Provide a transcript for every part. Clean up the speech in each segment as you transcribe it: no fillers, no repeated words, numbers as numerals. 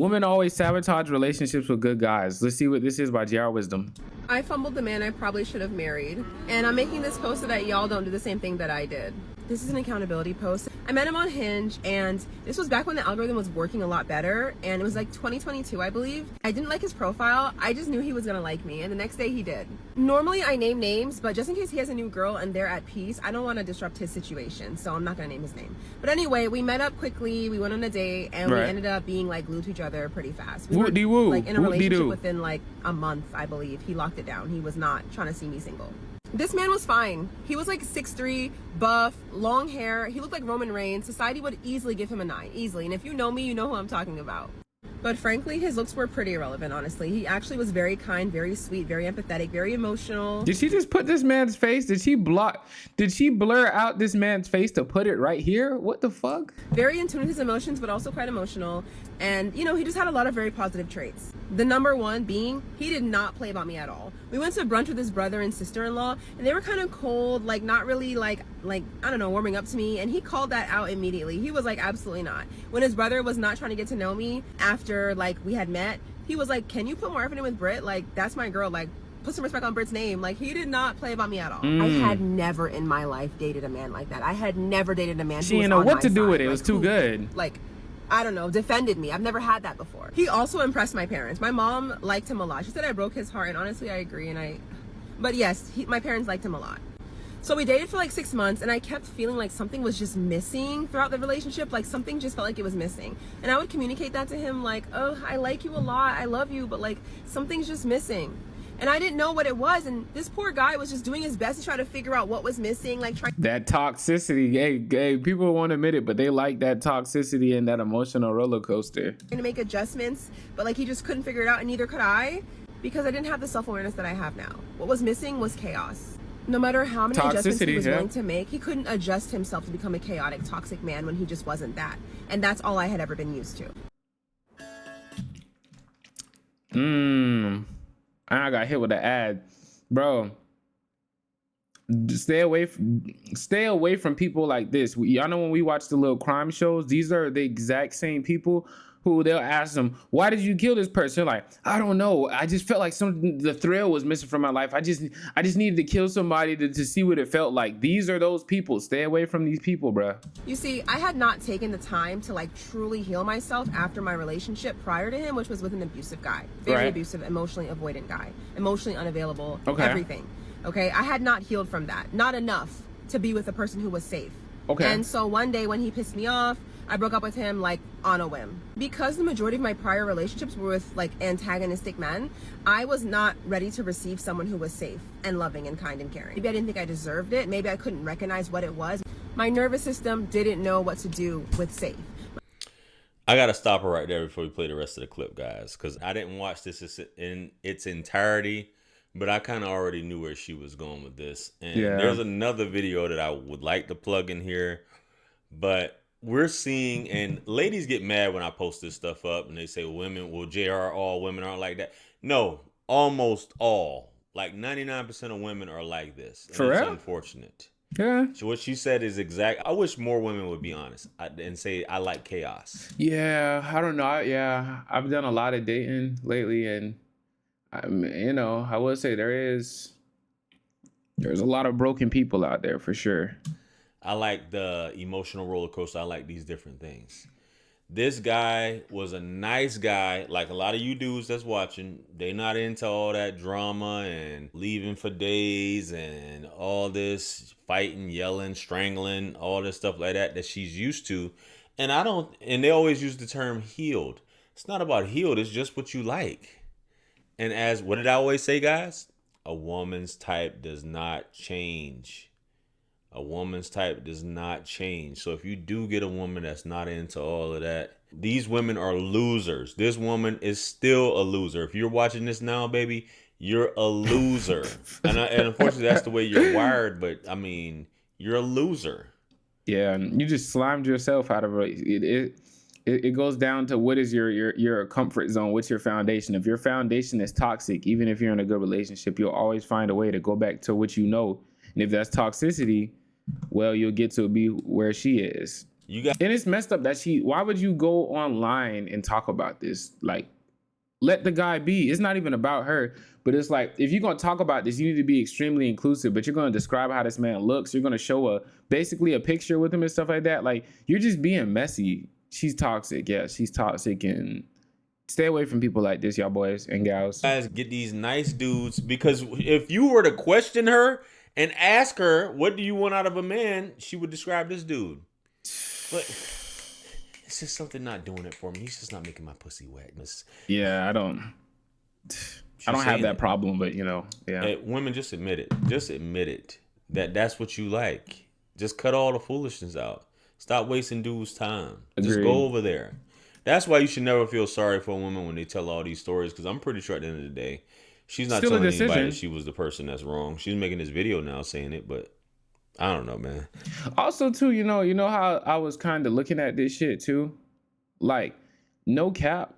Women always sabotage relationships with good guys. Let's see what this is by JR Wisdom. I fumbled the man I probably should have married. And I'm making this post so that y'all don't do the same thing that I did. This is an accountability post. I met him on Hinge, and this was back when the algorithm was working a lot better, and it was like 2022, I believe. I didn't like his profile. I just knew he was gonna like me, and the next day he did. Normally I name names, but just in case he has a new girl and they're at peace, I don't want to disrupt his situation, so I'm not gonna name his name. But anyway, we met up quickly, we went on a date, and we ended up being like glued to each other pretty fast. We were like in a relationship within like a month, I believe. He locked it down. He was not trying to see me single. This man was fine. He was like 6'3", buff, long hair. He looked like Roman Reigns. Society would easily give him a 9, easily. And if you know me, you know who I'm talking about. But frankly, his looks were pretty irrelevant, honestly. He actually was very kind, very sweet, very empathetic, very emotional. Did she just put this man's face? Did she blur out this man's face to put it right here? What the fuck? Very in tune with his emotions, but also quite emotional. And, you know, he just had a lot of very positive traits. The number one being, he did not play about me at all. We went to brunch with his brother and sister-in-law, and they were kind of cold, like not really like, I don't know, warming up to me. And he called that out immediately. He was like, absolutely not. When his brother was not trying to get to know me after like we had met, he was like, can you put more effort in with Britt? Like, that's my girl. Like, put some respect on Britt's name. Like, he did not play about me at all. I had never in my life dated a man like that. I had never dated a man who was on my side. She didn't know what to do with it. It was too good. Like, I don't know, defended me. I've never had that before. He also impressed my parents. My mom liked him a lot. She said I broke his heart, and honestly, I agree. But yes, my parents liked him a lot. So we dated for like 6 months, and I kept feeling like something was just missing throughout the relationship. Like something just felt like it was missing. And I would communicate that to him like, oh, I like you a lot. I love you, but like something's just missing. And I didn't know what it was, and this poor guy was just doing his best to try to figure out what was missing, like trying that toxicity. Hey, people won't admit it, but they like that toxicity and that emotional roller coaster. To make adjustments, but like he just couldn't figure it out, and neither could I, because I didn't have the self-awareness that I have now. What was missing was chaos. No matter how many adjustments he was willing to make, he couldn't adjust himself to become a chaotic, toxic man when he just wasn't that. And that's all I had ever been used to. I got hit with an ad, bro. Stay away from people like this. Y'all know when we watch the little crime shows, these are the exact same people who they'll ask them, why did you kill this person? They're like, I don't know. I just felt like the thrill was missing from my life. I just needed to kill somebody to see what it felt like. These are those people. Stay away from these people, bro. You see, I had not taken the time to like truly heal myself after my relationship prior to him, which was with an abusive guy. Very abusive, emotionally avoidant guy. Emotionally unavailable, everything. Okay, I had not healed from that. Not enough to be with a person who was safe. Okay. And so one day when he pissed me off, I broke up with him like on a whim. Because the majority of my prior relationships were with like antagonistic men, I was not ready to receive someone who was safe and loving and kind and caring. Maybe I didn't think I deserved it. Maybe I couldn't recognize what it was. My nervous system didn't know what to do with safe. I gotta stop her right there before we play the rest of the clip, guys, because I didn't watch this in its entirety, but I kind of already knew where she was going with this. And there's another video that I would like to plug in here, but we're seeing, and ladies get mad when I post this stuff up and they say JR, all women aren't like that. No, almost all, like 99% of women are like this. And it's unfortunate. Yeah. So what she said is exact. I wish more women would be honest and say, I like chaos. Yeah, I don't know. I've done a lot of dating lately, and I would say there's a lot of broken people out there for sure. I like the emotional roller coaster. I like these different things. This guy was a nice guy. Like a lot of you dudes that's watching, they not into all that drama and leaving for days and all this fighting, yelling, strangling, all this stuff like that she's used to. And they always use the term healed. It's not about healed. It's just what you like. And what did I always say, guys? A woman's type does not change. A woman's type does not change. So if you do get a woman that's not into all of that, these women are losers. This woman is still a loser. If you're watching this now, baby, you're a loser. and unfortunately, that's the way you're wired. But I mean, you're a loser. Yeah, you just slimed yourself out of it. It goes down to what is your comfort zone? What's your foundation? If your foundation is toxic, even if you're in a good relationship, you'll always find a way to go back to what you know. And if that's toxicity, well, you'll get to be where she is. You got And it's messed up that why would you go online and talk about this? Like, let the guy be. It's not even about her, but it's like, if you're going to talk about this, you need to be extremely inclusive, but you're going to describe how this man looks. You're going to show basically a picture with him and stuff like that. Like, you're just being messy. She's toxic. Yeah, she's toxic, and stay away from people like this, y'all boys and gals. guys get these nice dudes, because if you were to question her and ask her, what do you want out of a man? She would describe this dude. But it's just something not doing it for me. He's just not making my pussy wet. Yeah, I don't have that problem, but yeah. Hey, women, just admit it. Just admit it. That's what you like. Just cut all the foolishness out. Stop wasting dudes' time. Just Agreed. go over there. That's why you should never feel sorry for a woman when they tell all these stories, because I'm pretty sure at the end of the day, she's not Still a telling anybody decision. that she was the person that's wrong. She's making this video now saying it, but I don't know, man. Also, too, you know how I was kind of looking at this shit too, like, no cap.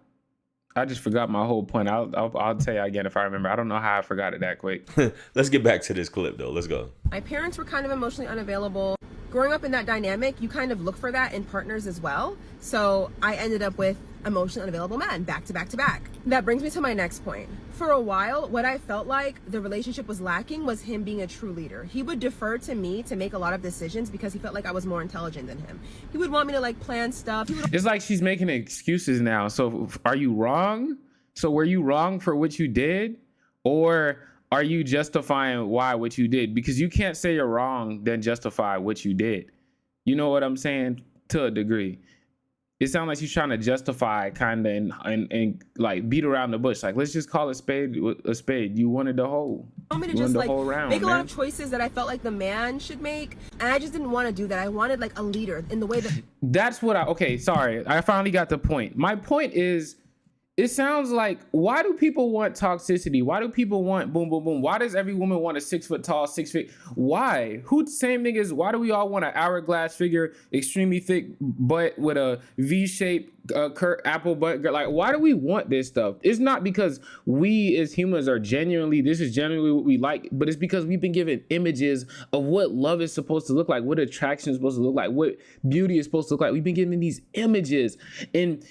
I just forgot my whole point. I'll tell you again if I remember. I don't know how I forgot it that quick. Let's get back to this clip though. Let's go. My parents were kind of emotionally unavailable. Growing up in that dynamic, you kind of look for that in partners as well. So I ended up with emotionally unavailable men, back to back to back. That brings me to my next point. For a while, what I felt like the relationship was lacking was him being a true leader. He would defer to me to make a lot of decisions because he felt like I was more intelligent than him. He would want me to like plan stuff. It's like she's making excuses now. So are you wrong? So were you wrong for what you did? Or are you justifying what you did? Because you can't say you're wrong, then justify what you did. You know what I'm saying? To a degree. It sounds like she's trying to justify kind of and like beat around the bush. Like, let's just call a spade a spade. You wanted the whole. Want me to You just wanted the like whole round, make a lot man. of choices that I felt like the man should make, and I just didn't want to do that. I wanted like a leader in the way that That's what okay, sorry. I finally got the point. My point is, it sounds like, why do people want toxicity? Why do people want boom, boom, boom? Why does every woman want a 6 foot tall, 6 feet? Why? Same thing is, why do we all want an hourglass figure, extremely thick butt with a V-shaped apple butt? Like, why do we want this stuff? It's not because we as humans are this is genuinely what we like, but it's because we've been given images of what love is supposed to look like, what attraction is supposed to look like, what beauty is supposed to look like. We've been given these images, and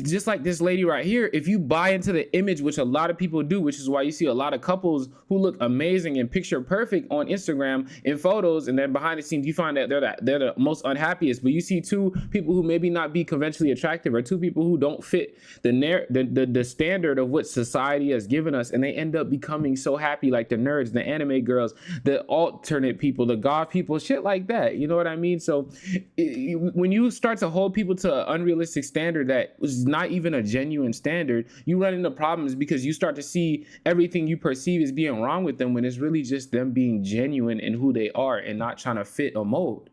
just like this lady right here, if you buy into the image, which a lot of people do, which is why you see a lot of couples who look amazing and picture perfect on Instagram in photos, and then behind the scenes you find that they're the most unhappiest. But you see two people who maybe not be conventionally attractive, or two people who don't fit the standard of what society has given us, and they end up becoming so happy, like the nerds, the anime girls, the alternate people, the goth people, shit like that. You know what I mean? So when you start to hold people to an unrealistic standard that was not even a genuine standard, you run into problems, because you start to see everything you perceive as being wrong with them when it's really just them being genuine in who they are and not trying to fit a mold.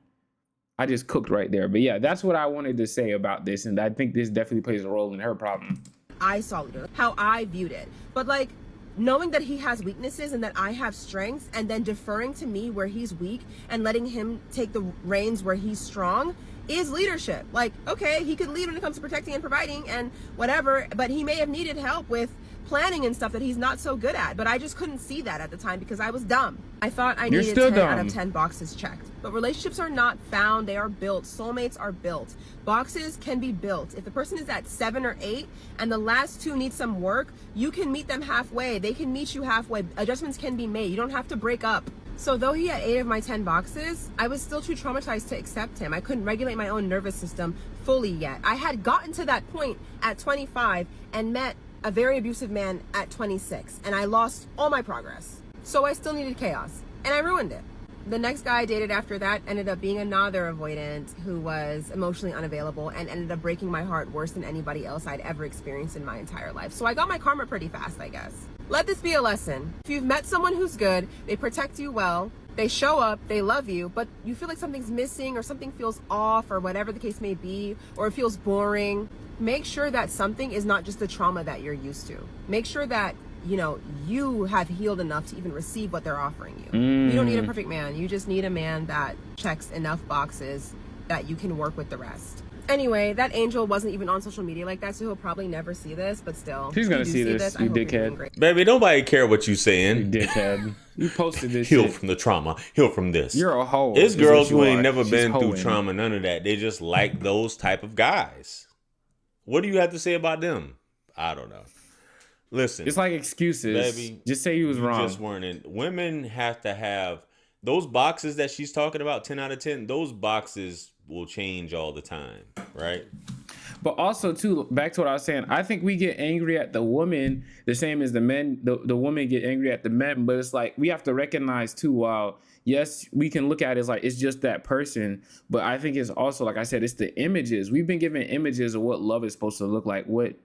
I just cooked right there. But yeah, that's what I wanted to say about this, and I think this definitely plays a role in her problem. I saw leader, how I viewed it. But like, knowing that he has weaknesses and that I have strengths, and then deferring to me where he's weak and letting him take the reins where he's strong, is leadership. Like, okay, he could lead when it comes to protecting and providing and whatever, but he may have needed help with planning and stuff that he's not so good at. But I just couldn't see that at the time because I was dumb. I thought I needed 10 out of 10 boxes checked. But relationships are not found, they are built. Soulmates are built. Boxes can be built. If the person is at 7 or 8 and the last 2 need some work, you can meet them halfway. They can meet you halfway. Adjustments can be made. You don't have to break up. So though he had 8 of my 10 boxes, I was still too traumatized to accept him. I couldn't regulate my own nervous system fully yet. I had gotten to that point at 25 and met a very abusive man at 26, and I lost all my progress. So I still needed chaos, and I ruined it. The next guy I dated after that ended up being another avoidant who was emotionally unavailable and ended up breaking my heart worse than anybody else I'd ever experienced in my entire life. So I got my karma pretty fast, I guess. Let this be a lesson. If you've met someone who's good, they protect you well, they show up, they love you, but you feel like something's missing or something feels off or whatever the case may be, or it feels boring, make sure that something is not just the trauma that you're used to. Make sure that, you know, you have healed enough to even receive what they're offering you. You don't need a perfect man. You just need a man that checks enough boxes that you can work with the rest. Anyway, that angel wasn't even on social media like that, so he'll probably never see this, but still. She's gonna if you see do this, I you hope you're doing dickhead. great. Baby, nobody care what you You saying. dickhead. You posted this Heal shit. from the trauma. Heal from this. You're a hoe. It's is what girls you who ain't are. never She's been through hoeing. trauma, none of that. They just like those type of guys. What do you have to say about them? I don't know. Listen, It's like excuses. baby, Just say you was wrong. just weren't in. Women have to have those boxes that she's talking about, 10 out of 10. Those boxes will change all the time, right? But also too, back to what I was saying, I think we get angry at the woman the same as the men. The women get angry at the men, but it's like we have to recognize too. While yes, we can look at it as like it's just that person, but I think it's also, like I said, it's the images. We've been given images of what love is supposed to look like, what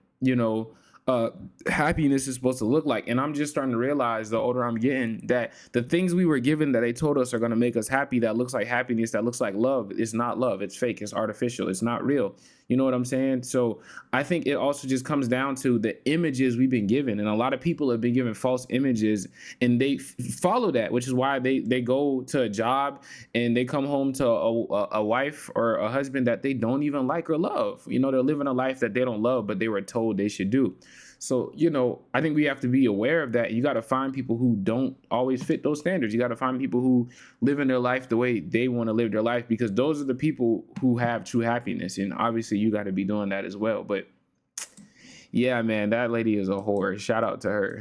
happiness is supposed to look like. And I'm just starting to realize the older I'm getting that the things we were given that they told us are going to make us happy, that looks like happiness, that looks like love, is not love. It's fake. It's artificial. It's not real. You know what I'm saying? So I think it also just comes down to the images we've been given. And a lot of people have been given false images and they follow that, which is why they go to a job and they come home to a wife or a husband that they don't even like or love. You know, they're living a life that they don't love, but they were told they should do. So, I think we have to be aware of that. You got to find people who don't always fit those standards. You got to find people who live in their life the way they want to live their life, because those are the people who have true happiness. And obviously you got to be doing that as well. But yeah, man, that lady is a whore. Shout out to her.